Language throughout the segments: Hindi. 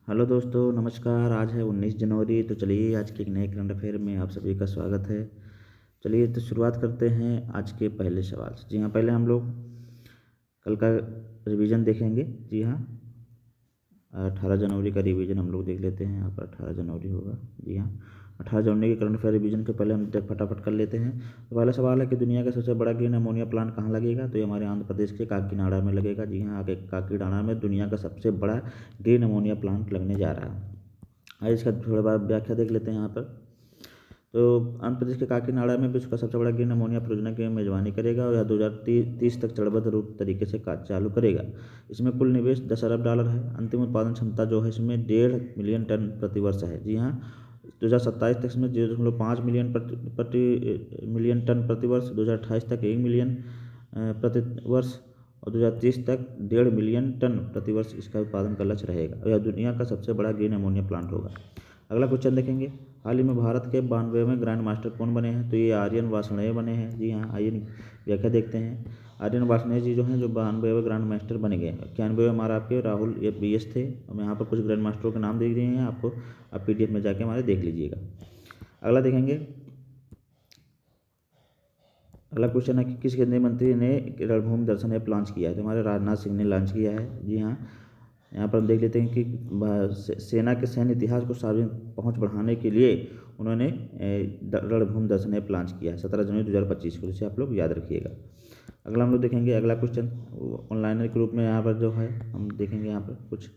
हेलो दोस्तों, नमस्कार। आज है 19 जनवरी। तो चलिए आज के एक नए करंट अफेयर में आप सभी का स्वागत है। चलिए तो शुरुआत करते हैं आज के पहले सवाल से। जी हाँ, पहले हम लोग कल का रिवीजन देखेंगे। जी हाँ, 18 जनवरी का रिवीजन हम लोग देख लेते हैं। यहाँ पर 18 जनवरी होगा। जी हाँ, 18 जनवरी के करंट अफेयर रिवीजन के पहले हम फटाफट कर लेते हैं। तो पहला सवाल है कि दुनिया का सबसे बड़ा ग्रीन अमोनिया प्लांट कहाँ लगेगा। तो ये हमारे आंध्र प्रदेश के काकीनाडा में लगेगा। जी हाँ, आगे काकीनाडा में दुनिया का सबसे बड़ा ग्रीन अमोनिया प्लांट लगने जा रहा है। आइए इसका थोड़ा बार व्याख्या देख लेते हैं यहाँ पर। तो आंध्र प्रदेश के काकीनाडा में विश्व का सबसे बड़ा ग्रीन अमोनिया परियोजना की मेजबानी करेगा और यह 2030 तक चरणबद्ध रूप तरीके से कार्य चालू करेगा। इसमें कुल निवेश $10 अरब है। अंतिम उत्पादन क्षमता जो है इसमें 1.5 मिलियन टन प्रति वर्ष है। जी हाँ, 2027 तक इसमें 0.5 मिलियन टन प्रति वर्ष, 2028 तक 1 मिलियन प्रति वर्ष और 2030 तक 1.5 मिलियन टन प्रति वर्ष इसका उत्पादन का लक्ष्य रहेगा और यह दुनिया का सबसे बड़ा ग्रीन अमोनिया प्लांट होगा। अगला क्वेश्चन देखेंगे, हाल ही में भारत के 92वें ग्रैंड मास्टर कौन बने हैं। तो ये आर्यन वार्ष्णेय बने हैं। जी हाँ, आइए व्याख्या देखते हैं। आर्यन वार्ष्णेय जी जो हैं जो 92वें ग्रैंड मास्टर बने गए। 91वें हमारा आपके राहुल BS थे। हम यहाँ पर कुछ ग्रैंड मास्टरों के नाम दे दिए हैं आपको, आप PDF में जाके हमारे देख लीजिएगा। अगला देखेंगे, अगला क्वेश्चन है कि किस केंद्रीय मंत्री ने रणभूमि दर्शन ऐप लॉन्च किया है। तो हमारे राजनाथ सिंह ने लॉन्च किया है। जी हाँ, यहाँ पर हम देख लेते हैं कि सेना के सैन्य इतिहास को सार्वजनिक पहुँच बढ़ाने के लिए उन्होंने रणभूमि दर्शन ऐप लॉन्च किया है 17 जनवरी 2025 को। इसे आप लोग याद रखिएगा। अगला हम लोग देखेंगे, अगला क्वेश्चन ऑनलाइन के रूप में यहाँ पर जो है हम देखेंगे यहाँ पर कुछ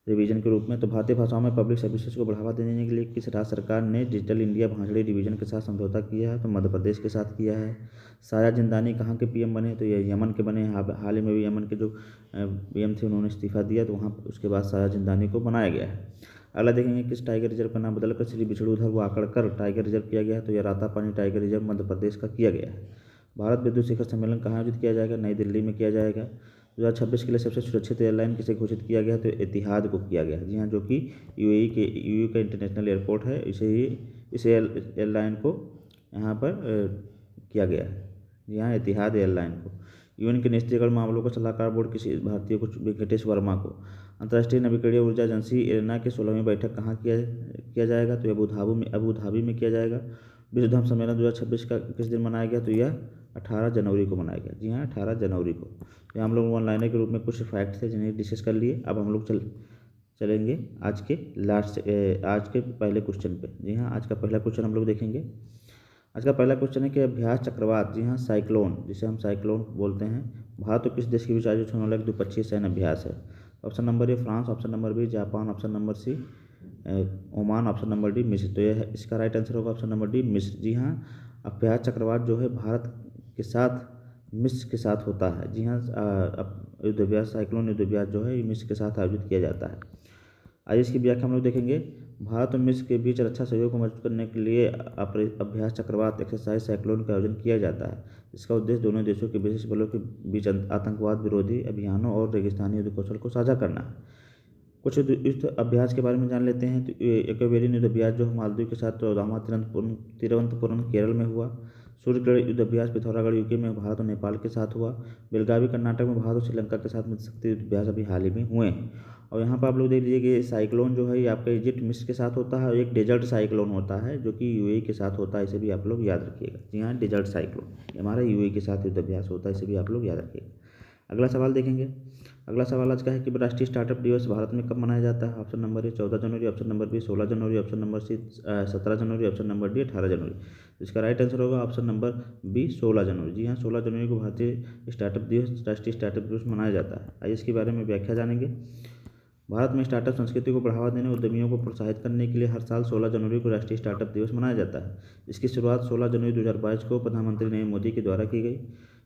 रिवीजन के रूप में। तो भारतीय भाषाओं में पब्लिक सर्विसेज को बढ़ावा देने के लिए किस राज्य सरकार ने डिजिटल इंडिया भाषणी डिवीजन के साथ समझौता किया है। तो मध्य प्रदेश के साथ किया है। साया जिंदानी कहाँ के PM बने। तो ये यमन के बने। हाल ही में भी यमन के जो PM थे उन्होंने इस्तीफा दिया, तो वहाँ उसके बाद साया जिंदानी को बनाया गया है। अगला देखेंगे, किस टाइगर रिजर्व का नाम बदलकर श्री विष्णुधर वाकड़कर टाइगर रिजर्व किया गया है। तो यह रातापानी टाइगर रिजर्व मध्य प्रदेश का किया गया है। भारत विद्युत शिखर सम्मेलन कहाँ आयोजित किया जाएगा। नई दिल्ली में किया जाएगा। 2026 के लिए सबसे सुरक्षित एयरलाइन किसे घोषित किया गया। तो एतिहाद को किया गया। जी हाँ, जो कि UAE का इंटरनेशनल एयरपोर्ट है, इस एयरलाइन को यहाँ पर किया गया है। जी हाँ, एतिहाद एयरलाइन को। UN के निष्क्रियकरण मामलों का सलाहकार बोर्ड किसी भारतीय को, वेंकटेश वर्मा को। अंतर्राष्ट्रीय नवीकरणीय ऊर्जा एजेंसी IRENA की 16वीं बैठक कहाँ किया जाएगा। तो अबू धाबी में किया जाएगा। विश्व धर्म सम्मेलन 2026 का किस दिन मनाया गया। तो यह 18 जनवरी को मनाया गया। जी हाँ, 18 जनवरी को। यहाँ हम लोग ऑनलाइन के रूप में कुछ फैक्ट थे जिन्हें डिस्कस कर लिए। अब हम लोग चलेंगे आज के पहले क्वेश्चन पे। जी हाँ, आज का पहला क्वेश्चन हम लोग देखेंगे। आज का पहला क्वेश्चन है कि अभ्यास चक्रवात, जी हाँ साइक्लोन, जिसे हम साइक्लोन बोलते हैं, भारत और किस देश के बीच आयोजित होने वाला एक द्विपक्षीय सैन्य अभ्यास है। Option number A France, option number B Japan, option number C Oman, option number D मिस्र। तो यह इसका राइट आंसर होगा ऑप्शन नंबर डी मिस्र। जी हाँ, अभ्यास चक्रवात जो है भारत के साथ मिस्र के साथ होता है। जी हाँ, युद्ध अभ्यास, साइक्लोन युद्ध अभ्यास जो है मिस्र के साथ आयोजित किया जाता है। आइए इसकी व्याख्या हम लोग देखेंगे। भारत और मिस्र के बीच रक्षा सहयोग को मजबूत करने के लिए अभ्यास चक्रवात एक्सरसाइज साइक्लोन का आयोजन किया जाता है। इसका उद्देश्य दोनों देशों के विशेष बलों के बीच आतंकवाद विरोधी अभियानों और रेगिस्तानी युद्ध कौशल को साझा करना है। कुछ युद्ध अभ्यास के बारे में जान लेते हैं। तो एक्वेरियन युद्ध अभ्यास जो मालदीव के साथ 14वां तिरुवनंतपुरम केरल में हुआ। सूर्यगढ़ युद्ध अभ्यास पिथौरागढ़ UK में भारत और नेपाल के साथ हुआ। बेलगावी कर्नाटक में भारत और श्रीलंका के साथ मित्र शक्ति युद्ध अभ्यास अभी हाल ही में हुए हैं। और यहाँ पर आप लोग देख लीजिए कि साइक्लोन जो है ये आपका इजिप्ट मिस्र के साथ होता है और एक डेजर्ट साइक्लोन होता है जो कि UAE के साथ होता है। इसे भी आप लोग याद रखिएगा। जी हाँ, डेजर्ट साइक्लोन हमारा UAE के साथ युद्ध अभ्यास होता है, इसे भी आप लोग याद रखिएगा। अगला सवाल देखेंगे। अगला सवाल आज का है कि राष्ट्रीय स्टार्टअप दिवस भारत में कब मनाया जाता है। ऑप्शन नंबर ए 14 जनवरी, ऑप्शन नंबर बी 16 जनवरी, ऑप्शन नंबर सी 17 जनवरी, ऑप्शन नंबर डी 18 जनवरी। इसका राइट आंसर होगा ऑप्शन नंबर बी 16 जनवरी। जी हाँ, 16 जनवरी को भारतीय स्टार्टअप दिवस, राष्ट्रीय स्टार्टअप दिवस मनाया जाता है। आइए इसके बारे में व्याख्या जानेंगे। भारत में स्टार्टअप संस्कृति को बढ़ावा देने, उद्यमियों को प्रोत्साहित करने के लिए हर साल 16 जनवरी को राष्ट्रीय स्टार्टअप दिवस मनाया जाता है। इसकी शुरुआत 16 जनवरी 2022 को प्रधानमंत्री नरेंद्र मोदी के द्वारा की गई।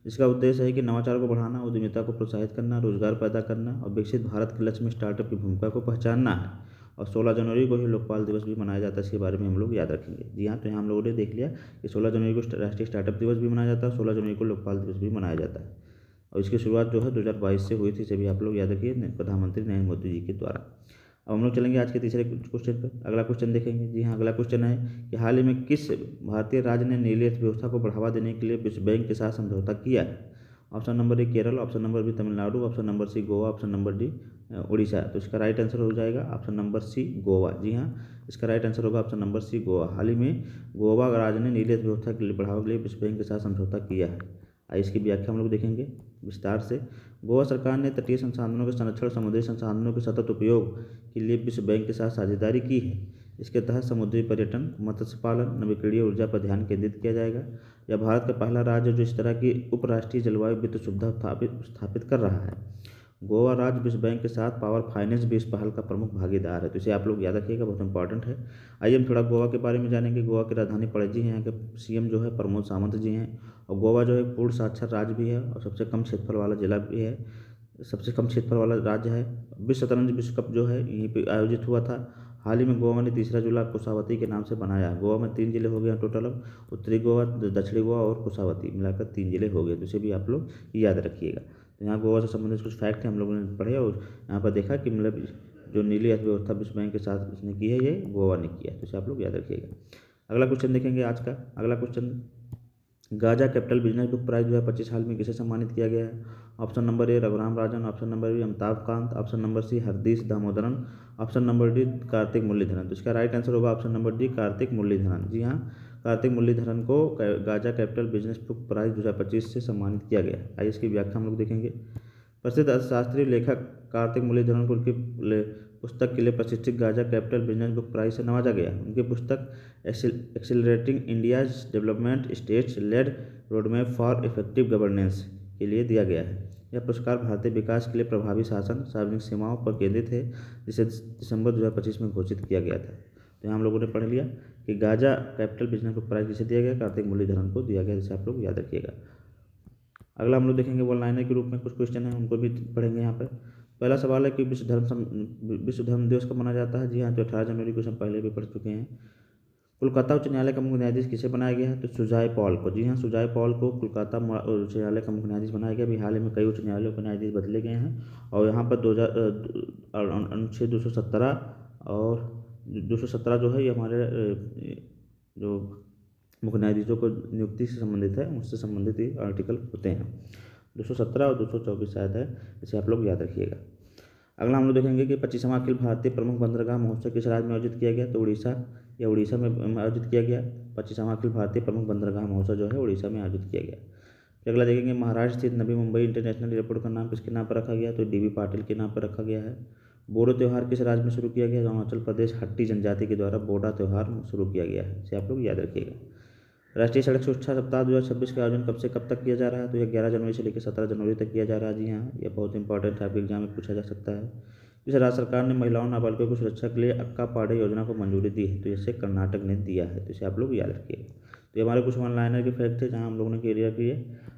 इसका उद्देश्य है कि नवाचार को बढ़ाना, उद्यमिता को प्रोत्साहित करना, रोजगार पैदा करना और विकसित भारत के लक्ष्य में स्टार्टअप की भूमिका को पहचानना है। और 16 जनवरी को ही लोकपाल दिवस भी मनाया जाता है। इसके बारे में हम लोग याद रखेंगे। जी हाँ, तो यहाँ हम लोगों ने देख लिया कि 16 जनवरी को राष्ट्रीय स्टार्टअप दिवस भी मनाया जाता है, 16 जनवरी को लोकपाल दिवस भी मनाया जाता है। और इसकी शुरुआत जो है 2022 से हुई थी, इसे भी आप लोग याद रखिए, प्रधानमंत्री नरेंद्र मोदी जी के द्वारा। अब हम लोग चलेंगे आज के तीसरे क्वेश्चन पर। अगला क्वेश्चन देखेंगे। जी हाँ, अगला क्वेश्चन है कि हाल ही में किस भारतीय राज्य ने नीली अर्थव्यवस्था को बढ़ावा देने के लिए विश्व बैंक के साथ समझौता किया है। Option number A Kerala, option number B Tamil Nadu, option number C Goa, option number D Orissa. तो इसका राइट आंसर हो जाएगा ऑप्शन नंबर सी गोवा। जी हाँ, इसका राइट आंसर होगा ऑप्शन नंबर सी गोवा। हाल ही में गोवा राज्य ने नीली अर्थव्यवस्था के लिए बढ़ावा के लिए विश्व बैंक के साथ समझौता किया है। आइए इसकी व्याख्या हम लोग देखेंगे विस्तार से। गोवा सरकार ने तटीय संसाधनों के संरक्षण, समुद्री संसाधनों के सतत उपयोग के लिए विश्व बैंक के साथ साझेदारी की है। इसके तहत समुद्री पर्यटन, मत्स्य पालन, नवीकरणीय ऊर्जा पर ध्यान केंद्रित किया जाएगा। यह भारत का पहला राज्य जो इस तरह की उपराष्ट्रीय जलवायु वित्त सुविधा स्थापित कर रहा है। गोवा राज्य विश्व बैंक के साथ पावर फाइनेंस भी इस पहल का प्रमुख भागीदार है। तो इसे आप लोग याद रखिएगा, बहुत इंपॉर्टेंट है। आइए हम थोड़ा गोवा के बारे में जानेंगे। गोवा की राजधानी पणजी है। यहाँ के सीएम जो है प्रमोद सावंत जी हैं। और गोवा जो है पूर्ण साक्षर राज्य भी है और सबसे कम क्षेत्रफल वाला जिला भी है, सबसे कम क्षेत्रफल वाला राज्य है। विश्व शतरंज विश्व कप जो है यहीं पे आयोजित हुआ था। हाल ही में गोवा ने तीसरा जिला कुशावती के नाम से बनाया। गोवा में 3 जिले हो गए हैं टोटल। अब उत्तरी गोवा, दक्षिणी गोवा और कुशावती मिलाकर 3 जिले हो गए। तो इसे भी आप लोग याद रखिएगा। तो यहाँ गोवा से संबंधित कुछ फैक्ट हैं हम लोगों ने पढ़े और यहाँ पर देखा कि मतलब जो नीली अर्थव्यवस्था विश्व बैंक के साथ इसने की है, ये गोवा ने किया है। तो इसे आप लोग याद रखिएगा। अगला क्वेश्चन देखेंगे आज का। अगला question, Gaja Capital Business Book Prize 2025 हाल में किसे सम्मानित किया गया है? Option number A Raghuram Rajan, option number B Amitabh Kant, option number C Hardis Damodaran, option number D Kartik Muralidharan. तो इसका राइट आंसर होगा option number D Kartik Muralidharan. जी हाँ, कार्तिक मुरलीधरन को Gaja Capital Business Book Prize 2025 से सम्मानित किया गया है। आइए इसकी व्याख्या हम लोग देखेंगे। प्रसिद्ध अर्थशास्त्री लेखक कार्तिक मुरलीधरन को उनकी पुस्तक के लिए प्रतिष्ठित Gaja Capital Business Book Prize से नवाजा गया। उनकी पुस्तक accelerating India's development states led roadmap for effective governance के लिए दिया गया है। यह पुरस्कार भारतीय विकास के लिए प्रभावी शासन, सार्वजनिक सेवाओं पर केंद्रित है, जिसे दिसंबर 2025 में घोषित किया गया था। तो यहाँ हम लोगों ने पढ़ लिया कि Gaja Capital Business Book Prize किसे दिया गया? कार्तिक मुरलीधरन को दिया गया, जिसे आप लोग याद रखिएगा। अगला हम लोग देखेंगे वन लाइनर के रूप में कुछ क्वेश्चन हैं, उनको भी पढ़ेंगे यहाँ पर। पहला सवाल है कि विश्व धर्म दिवस कब मनाया जाता है? जी हाँ, तो 18 जनवरी को हम पहले भी पढ़ चुके हैं। कोलकाता उच्च न्यायालय का मुख्य न्यायाधीश किसे बनाया गया है? तो सुजॉय पॉल को। जी हाँ, सुजॉय पॉल को कोलकाता उच्च न्यायालय का मुख्य न्यायाधीश बनाया गया। अभी हाल ही में कई उच्च न्यायालयों के न्यायाधीश बदले गए हैं और यहाँ पर 2000 अनुच्छेद 217 और 217 जो है ये हमारे जो मुख्य न्यायाधीशों को नियुक्ति से संबंधित है, उससे संबंधित ही आर्टिकल होते हैं। 217 और 224 शायद है, इसे आप लोग याद रखिएगा। अगला हम लोग देखेंगे कि 25वां अखिल भारतीय प्रमुख बंदरगाह महोत्सव किस राज्य में आयोजित किया गया? तो उड़ीसा में आयोजित किया गया। 25वां अखिल भारतीय प्रमुख बंदरगाह महोत्सव जो है उड़ीसा में आयोजित किया गया। फिर अगला देखेंगे, महाराष्ट्र स्थित नवी मुंबई इंटरनेशनल एयरपोर्ट का नाम किसके नाम पर रखा गया? तो DB पाटिल के नाम पर रखा गया है। बोडो त्यौहार किस राज्य में शुरू किया गया? अरुणाचल प्रदेश हट्टी जनजाति के द्वारा बोडा त्यौहार शुरू किया गया है, इसे आप लोग याद रखिएगा। राष्ट्रीय सड़क सुरक्षा सप्ताह 2026 का आयोजन कब से कब तक किया जा रहा है? तो यह 11 जनवरी से लेकर 17 जनवरी तक किया जा रहा है। जी हाँ, यह बहुत इंपॉर्टेंट है, आपके एग्जाम में पूछा जा सकता है। जिस राज्य सरकार ने महिलाओं नाबालिगों की सुरक्षा के लिए अक्का पाड़े योजना को मंजूरी दी है? तो इसे कर्नाटक ने दिया है, तो इसे आप लोग याद रखिएगा। तो ये हमारे कुछ वन लाइनर के फैक्ट थे जहाँ हम लोगों ने क्लियर किए।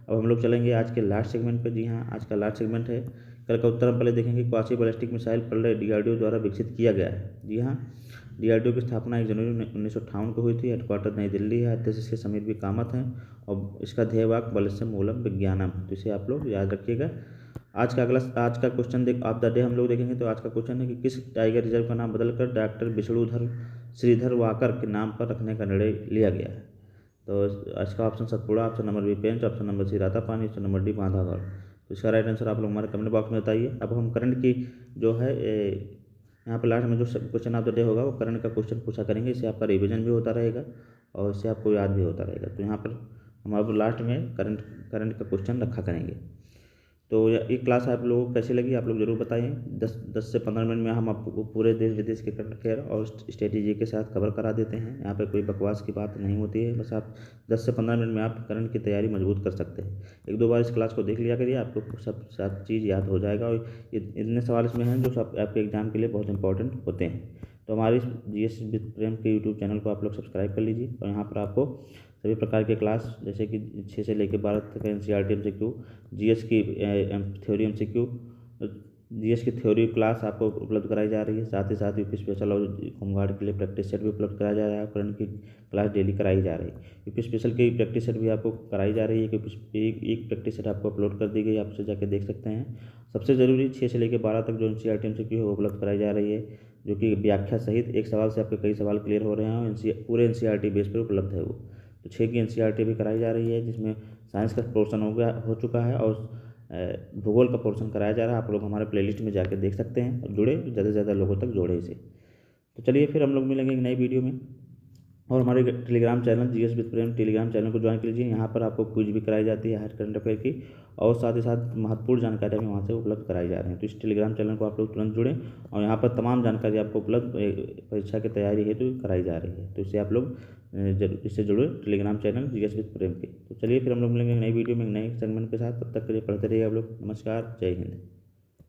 अब हम लोग चलेंगे आज के लास्ट सेगमेंट पर। जी हाँ, आज का लास्ट सेगमेंट है कल का उत्तर। हम पहले देखेंगे क्वासी बैलिस्टिक मिसाइल पहले DRDO द्वारा विकसित किया गया है। जी हाँ, DRDO की स्थापना 1 जनवरी 1958 को हुई थी। हेडक्वार्टर नई दिल्ली है। अध्यक्ष इसके समीर भी कामत हैं और इसका ध्येय वाक्य बलस्य मूलम विज्ञानम। तो इसे आप लोग याद रखिएगा। आज का क्वेश्चन ऑफ द डे हम लोग देखेंगे। तो आज का क्वेश्चन है कि किस टाइगर रिजर्व का नाम बदलकर डॉक्टर विष्णुधर श्रीधर वाकर के नाम पर रखने का निर्णय लिया गया है? तो इसका option Satpura, option number B Pench, option number C Ratapani, option number D Bandhavgarh. तो इसका राइट आंसर आप लोग हमारे कमेंट बॉक्स में बताइए। अब हम करंट की जो है यहाँ पर लास्ट में जो क्वेश्चन ऑफ द डे होगा वो करंट का क्वेश्चन पूछा करेंगे। इससे आपका रिवीजन भी होता रहेगा और इससे आपको याद भी होता रहेगा। तो यहाँ पर हम अब लास्ट में करंट का क्वेश्चन रखा करेंगे। तो ये क्लास आप लोगों को कैसी लगी आप लोग ज़रूर बताएं। 10 से 15 मिनट में हम आपको पूरे देश विदेश के करंट अफेयर और स्ट्रेटेजी के साथ कवर करा देते हैं। यहाँ पे कोई बकवास की बात नहीं होती है। बस आप 10 से 15 मिनट में आप करंट की तैयारी मजबूत कर सकते हैं। 1-2 बार इस क्लास को देख लिया करिए, आपको सब चीज़ याद हो जाएगा। और इतने सवाल इसमें हैं जो सब आपके एग्जाम के लिए बहुत इंपॉर्टेंट होते हैं। तो हमारी GS विद प्रेम के यूट्यूब चैनल को आप लोग सब्सक्राइब कर लीजिए और यहाँ पर आपको सभी प्रकार के क्लास जैसे कि 6 से लेकर 12 तक NCERT MCQ, GS की थ्योरी MCQ, GS की थ्योरी क्लास आपको उपलब्ध कराई जा रही है। साथ ही साथ यूपी स्पेशल और होमगार्ड के लिए प्रैक्टिस सेट भी उपलब्ध कराया जा रहा है। करंट की क्लास डेली कराई जा रही है। यूपी स्पेशल की प्रैक्टिस सेट भी आपको कराई जा रही है क्योंकि एक प्रैक्टिस सेट आपको अपलोड कर दी गई, आप उसे जाकर देख सकते हैं। सबसे ज़रूरी 6 से लेकर 12 तक जो NCERT MCQ है वो उपलब्ध कराई जा रही है, जो कि व्याख्या सहित एक सवाल से आपके कई सवाल क्लियर हो रहे हैं और पूरे NCERT बेस पर उपलब्ध है वो। तो 6 की NCERT भी कराई जा रही है, जिसमें साइंस का पोर्शन हो चुका है और भूगोल का पोर्शन कराया जा रहा है। आप लोग हमारे प्लेलिस्ट में जाकर देख सकते हैं और जुड़े, ज़्यादा से ज़्यादा लोगों तक जोड़े इसे। तो चलिए फिर हम लोग मिलेंगे एक नई वीडियो में। और हमारे Telegram channel GS with Prem Telegram channel को ज्वाइन कीजिए। यहाँ पर आपको क्विज भी कराई जाती है हर करंट अफेयर की, और साथ ही साथ महत्वपूर्ण जानकारी भी वहाँ से उपलब्ध कराई जा रही है। तो इस टेलीग्राम चैनल को आप लोग तुरंत जुड़ें, और यहाँ पर तमाम जानकारी आपको उपलब्ध परीक्षा की तैयारी हेतु कराई जा रही है। तो इससे आप लोग इससे जुड़े टेलीग्राम चैनल जीएस विद प्रेम के। तो चलिए फिर हम लोग मिलेंगे नई वीडियो में नए सेगमेंट के साथ। तब तक के लिए पढ़ते रहिए आप लोग। नमस्कार, जय हिंद।